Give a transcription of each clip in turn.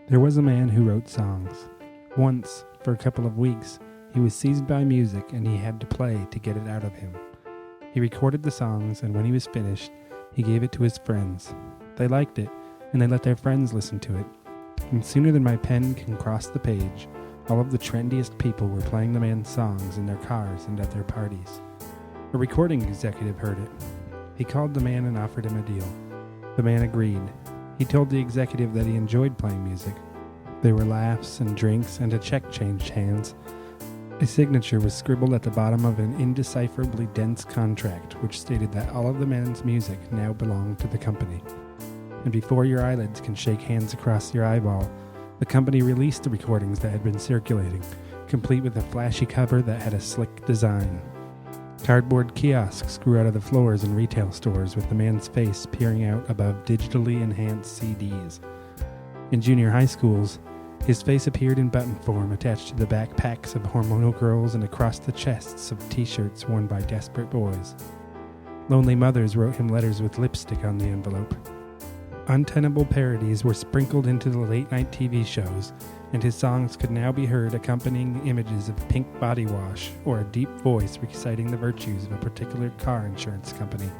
There was a man who wrote songs. Once, for a couple of weeks, he was seized by music and he had to play to get it out of him. He recorded the songs, and when he was finished, he gave it to his friends. They liked it, and they let their friends listen to it. And sooner than my pen can cross the page, all of the trendiest people were playing the man's songs in their cars and at their parties. A recording executive heard it. He called the man and offered him a deal. The man agreed. He told the executive that he enjoyed playing music. There were laughs and drinks and a check changed hands. A signature was scribbled at the bottom of an indecipherably dense contract which stated that all of the man's music now belonged to the company. And before your eyelids can shake hands across your eyeball, the company released the recordings that had been circulating, complete with a flashy cover that had a slick design. Cardboard kiosks grew out of the floors in retail stores with the man's face peering out above digitally enhanced CDs. In junior high schools, his face appeared in button form attached to the backpacks of hormonal girls and across the chests of t-shirts worn by desperate boys. Lonely mothers wrote him letters with lipstick on the envelope. Untenable parodies were sprinkled into the late-night TV shows, and his songs could now be heard accompanying images of pink body wash or a deep voice reciting the virtues of a particular car insurance company.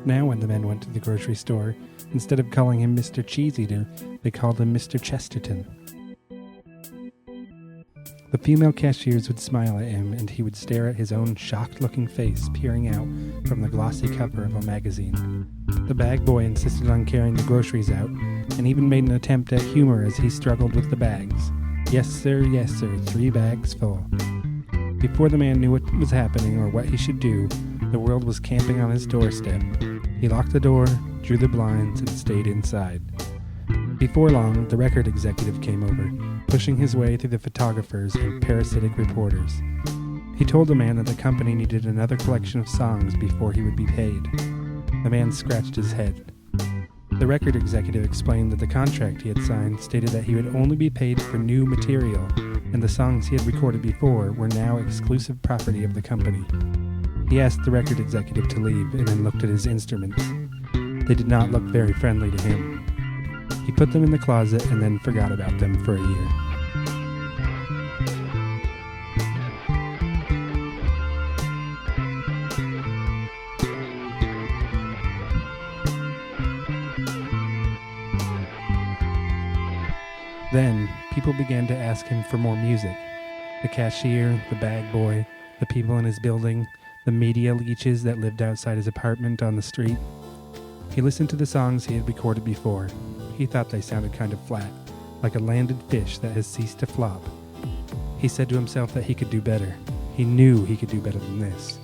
Now when the men went to the grocery store, instead of calling him Mr. Cheese Eater, they called him Mr. Chesterton. The female cashiers would smile at him, and he would stare at his own shocked-looking face peering out from the glossy cover of a magazine. The bag boy insisted on carrying the groceries out, and even made an attempt at humor as he struggled with the bags. Yes, sir, 3 bags full. Before the man knew what was happening or what he should do, the world was camping on his doorstep. He locked the door, drew the blinds, and stayed inside. Before long, the record executive came over, pushing his way through the photographers and parasitic reporters. He told the man that the company needed another collection of songs before he would be paid. The man scratched his head. The record executive explained that the contract he had signed stated that he would only be paid for new material, and the songs he had recorded before were now exclusive property of the company. He asked the record executive to leave and then looked at his instruments. They did not look very friendly to him. He put them in the closet and then forgot about them for a year. Then, people began to ask him for more music. The cashier, the bag boy, the people in his building, the media leeches that lived outside his apartment on the street. He listened to the songs he had recorded before. He thought they sounded kind of flat, like a landed fish that has ceased to flop. He said to himself that he could do better. He knew he could do better than this.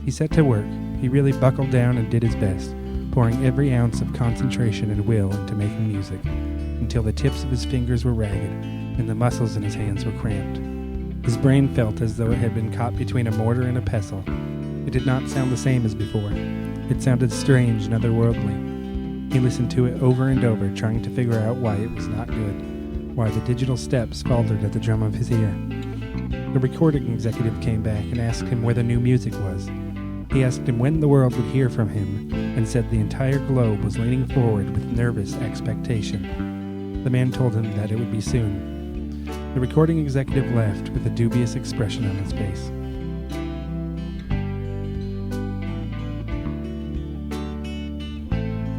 He set to work. He really buckled down and did his best, pouring every ounce of concentration and will into making music, until the tips of his fingers were ragged and the muscles in his hands were cramped. His brain felt as though it had been caught between a mortar and a pestle. It did not sound the same as before. It sounded strange and otherworldly. He listened to it over and over, trying to figure out why it was not good, why the digital steps faltered at the drum of his ear. The recording executive came back and asked him where the new music was. He asked him when the world would hear from him, and said the entire globe was leaning forward with nervous expectation. The man told him that it would be soon. The recording executive left with a dubious expression on his face.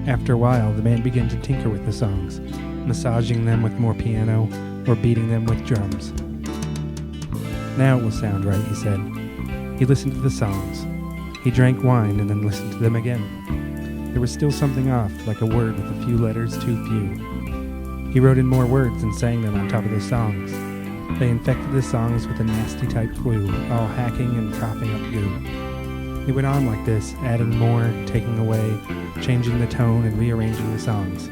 After a while, the man began to tinker with the songs, massaging them with more piano or beating them with drums. Now it will sound right, he said. He listened to the songs. He drank wine and then listened to them again. There was still something off, like a word with a few letters too few. He wrote in more words and sang them on top of the songs. They infected the songs with a nasty type flu, all hacking and coughing up goo. He went on like this, adding more, taking away, changing the tone and rearranging the songs.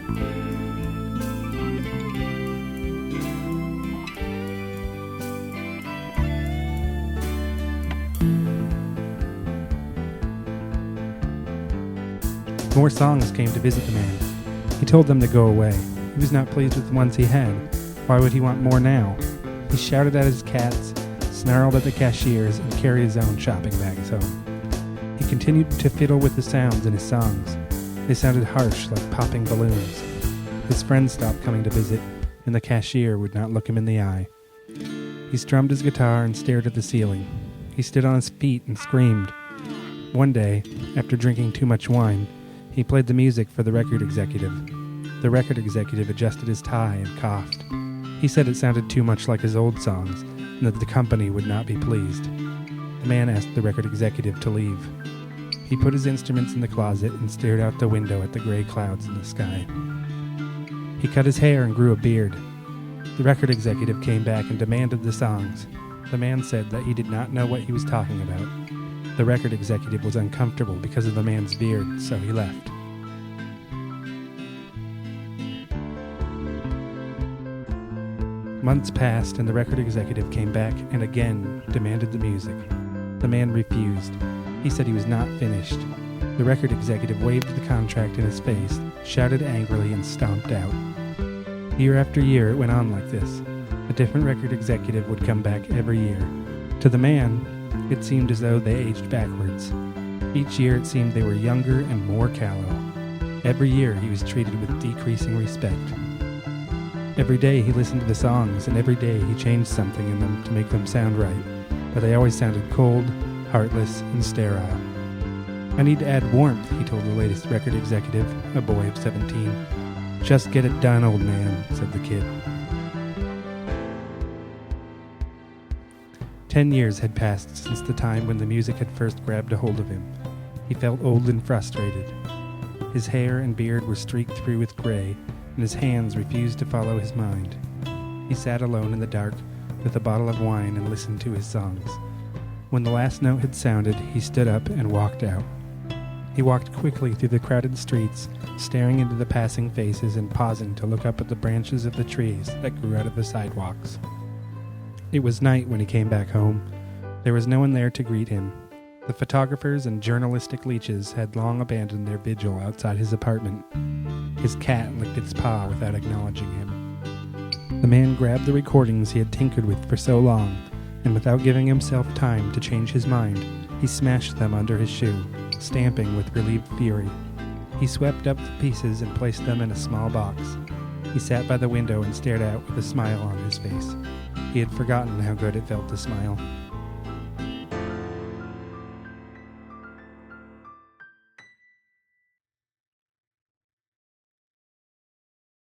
More songs came to visit the man. He told them to go away. He was not pleased with the ones he had. Why would he want more now? He shouted at his cats, snarled at the cashiers, and carried his own shopping bags home. He continued to fiddle with the sounds in his songs. They sounded harsh, like popping balloons. His friends stopped coming to visit, and the cashier would not look him in the eye. He strummed his guitar and stared at the ceiling. He stood on his feet and screamed. One day, after drinking too much wine, he played the music for the record executive. The record executive adjusted his tie and coughed. He said it sounded too much like his old songs, and that the company would not be pleased. The man asked the record executive to leave. He put his instruments in the closet and stared out the window at the gray clouds in the sky. He cut his hair and grew a beard. The record executive came back and demanded the songs. The man said that he did not know what he was talking about. The record executive was uncomfortable because of the man's beard, so he left. Months passed, and the record executive came back and again demanded the music. The man refused. He said he was not finished. The record executive waved the contract in his face, shouted angrily, and stomped out. Year after year, it went on like this. A different record executive would come back every year. To the man, it seemed as though they aged backwards. Each year it seemed they were younger and more callow. Every year he was treated with decreasing respect. Every day he listened to the songs, and every day he changed something in them to make them sound right, but they always sounded cold, heartless, and sterile. "I need to add warmth," he told the latest record executive, a boy of 17. "Just get it done, old man," said the kid. 10 years had passed since the time when the music had first grabbed a hold of him. He felt old and frustrated. His hair and beard were streaked through with gray, and his hands refused to follow his mind. He sat alone in the dark with a bottle of wine and listened to his songs. When the last note had sounded, he stood up and walked out. He walked quickly through the crowded streets, staring into the passing faces and pausing to look up at the branches of the trees that grew out of the sidewalks. It was night when he came back home. There was no one there to greet him. The photographers and journalistic leeches had long abandoned their vigil outside his apartment. His cat licked its paw without acknowledging him. The man grabbed the recordings he had tinkered with for so long, and without giving himself time to change his mind, he smashed them under his shoe, stamping with relieved fury. He swept up the pieces and placed them in a small box. He sat by the window and stared out with a smile on his face. He had forgotten how good it felt to smile.